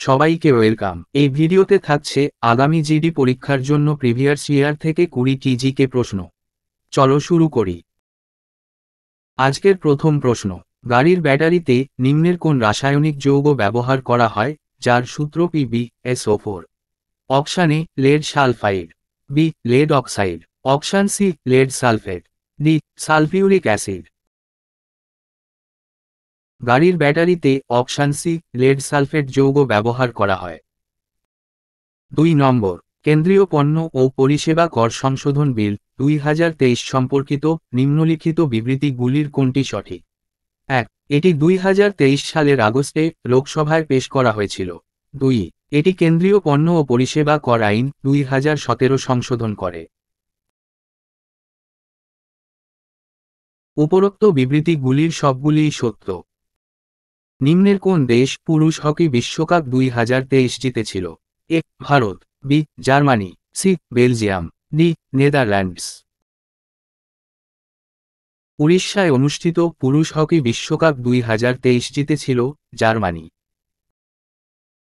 সবাইকে ওয়েলকাম। এই ভিডিওতে থাকছে আগামী জিডি পরীক্ষার জন্য প্রিভিয়াস ইয়ার থেকে 20টি জিকে প্রশ্ন। চলো শুরু করি। আজকের প্রথম প্রশ্ন, গাড়ির ব্যাটারিতে নিম্নের কোন রাসায়নিক যৌগ ব্যবহার করা হয় যার সূত্র PbSO4? Option A lead sulphide, B lead oxide, option C lead sulphate, D sulphuric acid. গাড়ির ব্যাটারিতে অপশান সি লেড সালফেট যৌগ ব্যবহার করা হয়। 2 নম্বর, কেন্দ্রীয় পণ্য ও পরিষেবা কর সংশোধন বিল 2023 সম্পর্কিত নিম্নলিখিত বিবৃতিগুলির কোনটি সঠিক? 1. এটি 2023 সালের আগস্টে লোকসভায় পেশ করা হয়েছিল। 2. এটি কেন্দ্রীয় পণ্য ও পরিষেবা কর আইন 2017 সংশোধন করে। উপরোক্ত বিবৃতিগুলির সবগুলিই সত্য। নিম্নের কোন দেশ পুরুষ হকি বিশ্বকাপ 2023 জিতেছিল? A Bharat, B Germany, C Belgium, D Netherlands. উড়িষ্যায় অনুষ্ঠিত পুরুষ হকি বিশ্বকাপ 2023 জিতেছিল জার্মানি।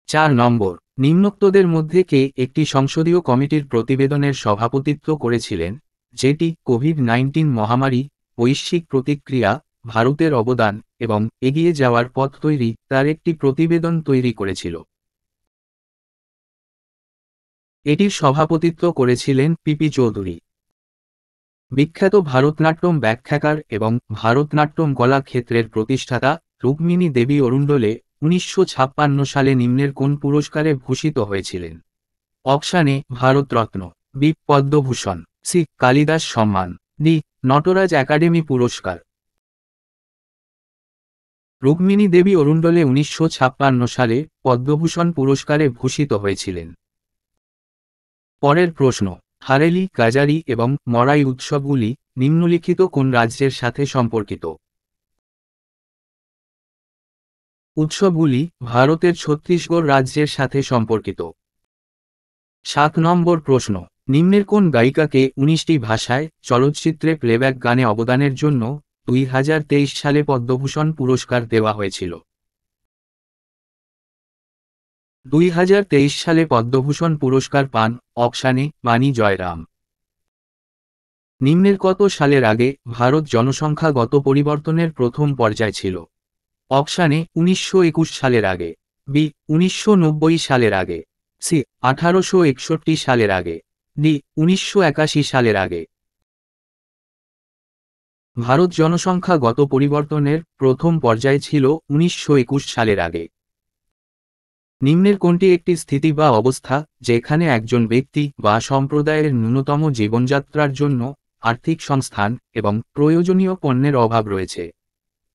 4 নম্বর, নিম্নোক্তদের মধ্যে কে একটি সংসদীয় কমিটির প্রতিবেদনের সভাপতিত্ব করেছিলেন যেটি কোভিড-19 মহামারী, বৈশ্বিক প্রতিক্রিয়া, ভারতের অবদান এবং এগিয়ে যাওয়ার পথ তৈরি তার একটি প্রতিবেদন তৈরি করেছিল? এটির সভাপতিত্ব করেছিলেন পিপি চৌধুরী। বিখ্যাত ভারতনাট্যম ব্যাখ্যাকার এবং ভারতনাট্যম কলা ক্ষেত্রের প্রতিষ্ঠাতা রুক্মিণী দেবী অরুণ্ডলে 1956 সালে নিম্নের কোন পুরস্কারে ভূষিত হয়েছিলেন? Option A Bharat Ratna, B Padma Bhushan, C Kalidas Samman, D Nataraj academy পুরস্কার। রুক্মিণী দেবী অরুণ্ডলে 1956 সালে পদ্মভূষণ পুরস্কারে ভূষিত হয়েছিলেন। পরের প্রশ্ন, হারেলি, কাজারি এবং মরাই উৎসবগুলি নিম্নলিখিত কোন রাজ্যের সাথে সম্পর্কিত? উৎসবগুলি ভারতের ছত্তিশগড় রাজ্যের সাথে সম্পর্কিত। 7 নম্বর প্রশ্ন, নিম্নের কোন গায়িকাকে 19টি ভাষায় চলচ্চিত্রে প্লেব্যাক গানে অবদানের জন্য 2023 সালে পদ্মভূষণ পুরস্কার দেওয়া হয়েছিল? 2023 সালে পদ্মভূষণ পুরস্কার পান অপশান এ বাণী জয়রাম। নিম্নের কত সালের আগে ভারত জনসংখ্যাগত পরিবর্তনের প্রথম পর্যায় ছিল? অপশান এ 1921 সালের আগে, বি 1990 সালের আগে, সি 1861 সালের আগে, ডি 1981 সালের আগে। ভারত জনসংখ্যাগত পরিবর্তনের প্রথম পর্যায় ছিল 1921 সালের আগে। নিম্নের কোনটি একটি স্থিতি বা অবস্থা যেখানে একজন ব্যক্তি বা সম্প্রদায়ের ন্যূনতম জীবনযাত্রার জন্য আর্থিক সংস্থান এবং প্রয়োজনীয় পণ্যের অভাব রয়েছে?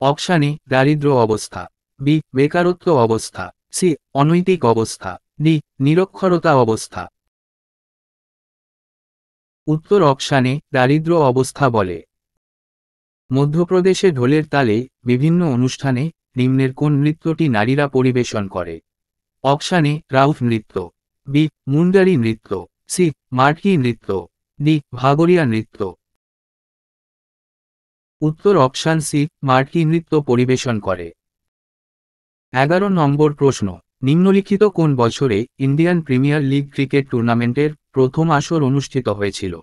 অপশান এ দারিদ্র্য অবস্থা, বি বেকারত্ব অবস্থা, সি অনৈতিক অবস্থা, ডি নিরক্ষরতা অবস্থা। উত্তর অপশান এ দারিদ্র্য অবস্থা বলে। মধ্যপ্রদেশে ঢোলের তালে বিভিন্ন অনুষ্ঠানে নিম্নের কোন নৃত্যটি নারীরা পরিবেশন করে? অপশান এ রাউফ নৃত্য, বি মুন্ডারি নৃত্য, সি মার্কি নৃত্য, ডি ভাগরিয়া নৃত্য। উত্তর অপশান সি মার্কি নৃত্য পরিবেশন করে। 11 নম্বর প্রশ্ন, নিম্নলিখিত কোন বছরে ইন্ডিয়ান প্রিমিয়ার লিগ ক্রিকেট টুর্নামেন্টের প্রথম আসর অনুষ্ঠিত হয়েছিল?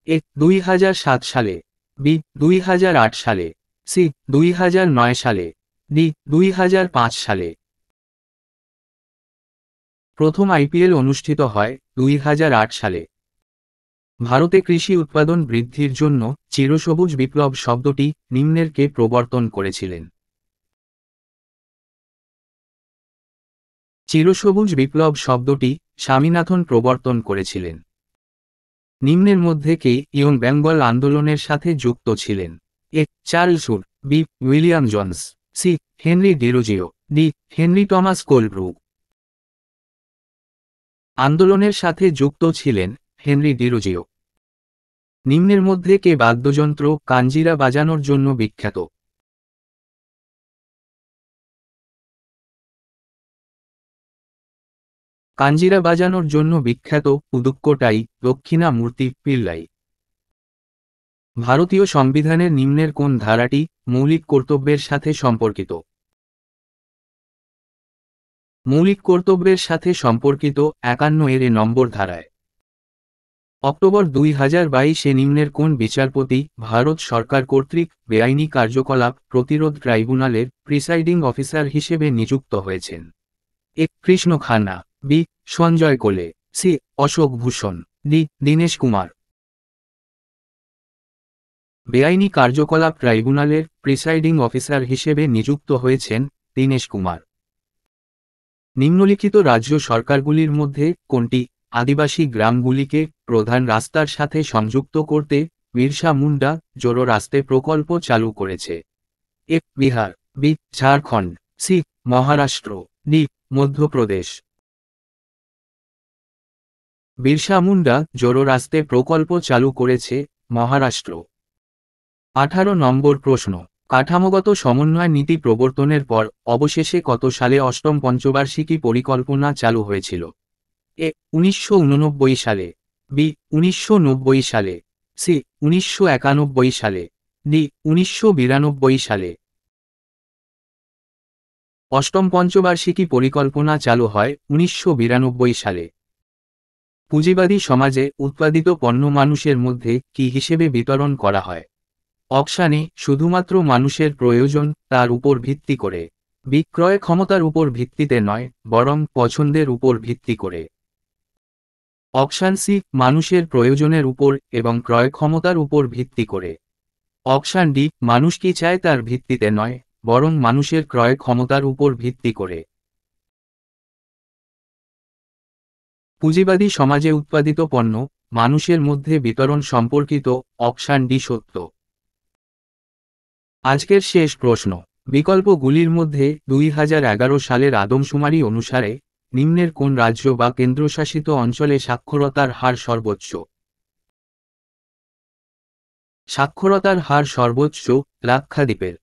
এ 2007 সালে, বি 2008 সালে, সি 2009 সালে, ডি 2005 সালে। প্রথম আইপিএল অনুষ্ঠিত হয় 2008 সালে। ভারতে কৃষি উৎপাদন বৃদ্ধির জন্য চিরসবুজ বিপ্লব শব্দটি নিম্নের কে প্রবর্তন করেছিলেন? চিরসবুজ বিপ্লব শব্দটি স্বামীনাথন প্রবর্তন করেছিলেন। নিম্নের মধ্যে কে ইয়ং বেঙ্গল আন্দোলনের সাথে যুক্ত ছিলেন? A Charles Wood, B William Jones, C Henry Derozio, D Henry Thomas Colebrooke. আন্দোলনের সাথে যুক্ত ছিলেন হেনরি ডিরোজিও। নিম্নের মধ্যে কে বাদ্যযন্ত্র কাঞ্জিরা বাজানোর জন্য বিখ্যাত? কাঞ্জিরা বাজানোর জন্য বিখ্যাত পুদুক্কোটাই দক্ষিণামূর্তি পিল্লাই। ভারতীয় সংবিধানের নিম্নের কোন ধারাটি মৌলিক কর্তব্যের সাথে সম্পর্কিত? মৌলিক কর্তব্যের সাথে সম্পর্কিত 51 এর নম্বর ধারায় অক্টোবর 2022 নিম্নের কোন বিচারপতি ভারত সরকার কর্তৃক বেআইনি কার্যকলাপ প্রতিরোধ ট্রাইব্যুনালের প্রিসাইডিং অফিসার হিসেবে নিযুক্ত হয়েছেন? এ কৃষ্ণ খান্না, বি সঞ্জয় কোলে, সি অশোক ভূষণ, ডি দীনেশ কুমার। বেআইনি কার্যকলাপ ট্রাইব্যুনালের প্রিসাইডিং অফিসার হিসেবে নিযুক্ত হয়েছেন দীনেশ কুমার। নিম্নলিখিত রাজ্য সরকারগুলির মধ্যে কোনটি আদিবাসী গ্রামগুলিকে প্রধান রাস্তার সাথে সংযুক্ত করতে বিরসা মুন্ডা জোড়ো রাস্তে প্রকল্প চালু করেছে? A Bihar, B Jharkhand, C Maharashtra, D Madhya Pradesh. Birsa Munda জোড়ো রাস্তে প্রকল্প চালু করেছে মহারাষ্ট্র। 18 নম্বর প্রশ্ন, কাঠামোগত সমন্বয় নীতি প্রবর্তনের পর অবশেষে কত সালে অষ্টম পঞ্চবার্ষিকী পরিকল্পনা চালু হয়েছিল? এ 1989 সালে, বি 1990 সালে, সি 1991 সালে, ডি 1992 সালে। অষ্টম পঞ্চবার্ষিকী পরিকল্পনা চালু হয় 1992 সালে। পুঁজিবাদী সমাজে উৎপাদিত পণ্য মানুষের মধ্যে কি হিসেবে বিতরণ করা হয়? অপশান এ শুধুমাত্র মানুষের প্রয়োজন তার উপর ভিত্তি করে, বি ক্রয় ক্ষমতার উপর ভিত্তিতে নয় বরং পছন্দের উপর ভিত্তি করে, অপশান সি মানুষের প্রয়োজনের উপর এবং ক্রয় ক্ষমতার উপর ভিত্তি করে, অপশান ডি মানুষ কি চায় তার ভিত্তিতে নয় বরং মানুষের ক্রয় ক্ষমতার উপর ভিত্তি করে। পুঁজিবাদী সমাজে উৎপাদিত পণ্য মানুষের মধ্যে বিতরণ সম্পর্কিত অপশান ডি সত্য। আজকের শেষ প্রশ্ন, বিকল্পগুলির মধ্যে 2011 সালের আদমশুমারি অনুসারে নিম্নের কোন রাজ্য বা কেন্দ্রশাসিত অঞ্চলে সাক্ষরতার হার সর্বোচ্চ? সাক্ষরতার হার সর্বোচ্চ লাক্ষাদ্বীপের।